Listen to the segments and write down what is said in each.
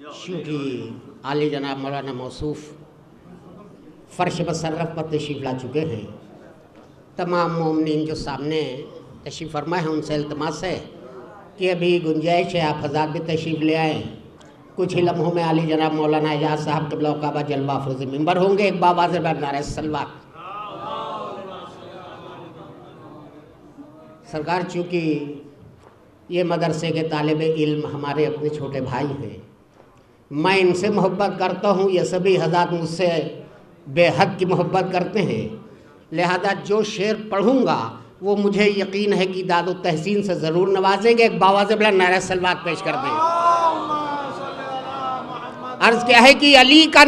चूँकि आली जनाब मौलाना मौसूफ फ़र्श मसर्रफ पर तशरीफ़ ला चुके हैं, तमाम मोमिनीन जो सामने तशरीफ़ फरमा है उनसे इल्तिमास है कि अभी गुंजाइश है आप हज़रात भी तशरीफ़ ले आएँ। कुछ ही लम्हों में आली जनाब मौलाना एजाज़ साहब क़िबला काबा जलवा अफ़रोज़ मिंबर होंगे। एक बावाज़ नारे सलवात। सरकार, चूँकि ये मदरसे के तालिब इल्म हमारे अपने छोटे भाई हैं, मैं इनसे मोहब्बत करता हूँ, ये सभी हज़रात मुझसे बेहद की मोहब्बत करते हैं, लिहाजा जो शेर पढ़ूँगा वो मुझे यकीन है कि दादो तहसीन से ज़रूर नवाजेंगे। एक बावाज़ बुलंद नारे सलवात पेश कर दें। अर्ज़ क्या है कि अली का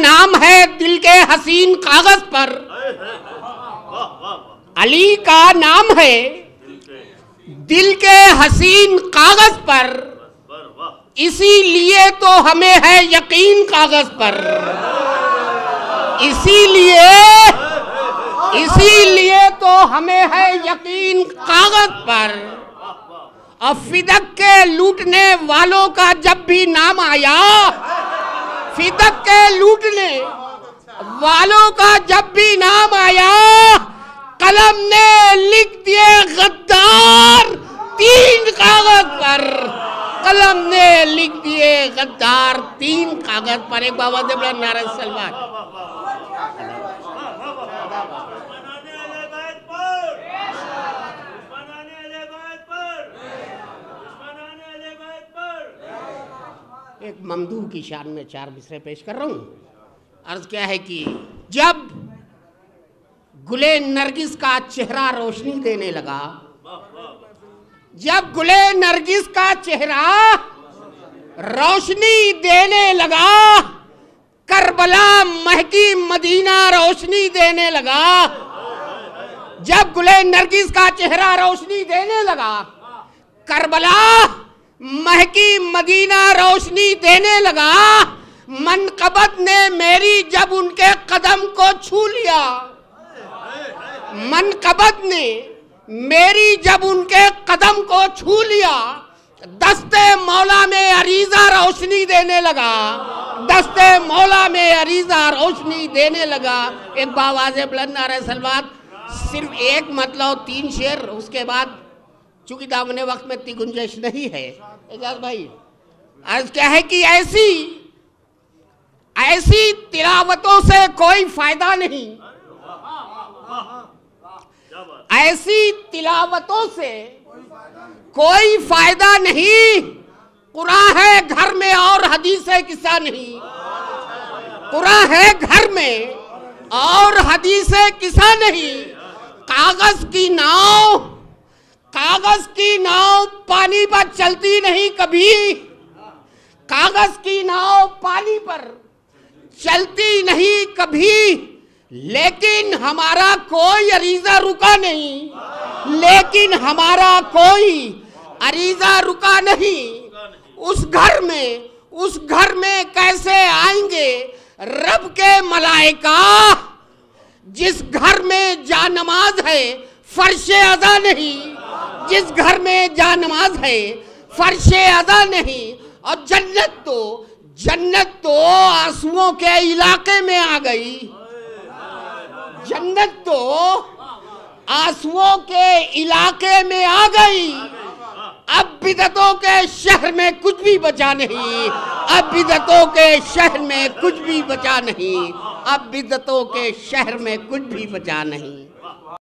नाम है दिल के हसीन कागज़ पर, अली का नाम है दिल के हसीन कागज़ पर, इसीलिए तो हमें है यकीन कागज़ पर, इसीलिए तो हमें है यकीन कागज़ पर। और फिदक के लूटने वालों का जब भी नाम आया, फिदक के लूटने वालों का जब भी नाम आया, कलम ने लिख दिए गद्दार 3 कागज पर, कलम ने लिख दिए गद्दार 3 कागज पर। एक बाबा देवला नारा सलवात। एक ममदूह की शान में 4 मिसरे पेश कर रहा हूँ। अर्ज क्या है कि जब गुले नरगिस का चेहरा रोशनी देने लगा, जब गुले नरगिस का चेहरा रोशनी देने लगा, करबला महकी मदीना रोशनी देने लगा। जब गुले नरगिस का चेहरा रोशनी देने लगा, करबला महकी मदीना रोशनी देने लगा। मनकबत ने मेरी जब उनके कदम को छू लिया, मनकबत ने मेरी जब उनके कदम को छू लिया, दस्ते मौला में अरीजा रोशनी देने लगा, दस्ते मौला में अरीजा रोशनी देने लगा। एक बावाज़े बुलंद नारे सलवात। सिर्फ एक मतलब 3 शेर, उसके बाद चूंकि दामने वक्त में इतनी गुंजाइश नहीं है। एजाज भाई, आज क्या है कि ऐसी तिलावतों से कोई फायदा नहीं, ऐसी तिलावतों से कोई फायदा नहीं। कुरान है घर में और हदीस है किस्सा नहीं, कुरान है घर में और हदीस है किस्सा नहीं। कागज की नाव पानी पर चलती नहीं कभी, कागज की नाव पानी पर चलती नहीं कभी, लेकिन हमारा कोई अरीजा रुका नहीं, लेकिन हमारा कोई अरीजा रुका नहीं। उस घर में कैसे आएंगे रब के मलाइका, जिस घर में जानमाज है फर्शे अदा नहीं, जिस घर में जानमाज है फर्शे अदा नहीं। और जन्नत तो आंसुओं के इलाके में आ गई, जन्नत तो आंसुओं के इलाके में आ गई। अब बिदअतों के शहर में कुछ भी बचा नहीं, अब बिदअतों के शहर में कुछ भी बचा नहीं, अब बिदअतों के शहर में कुछ भी बचा नहीं।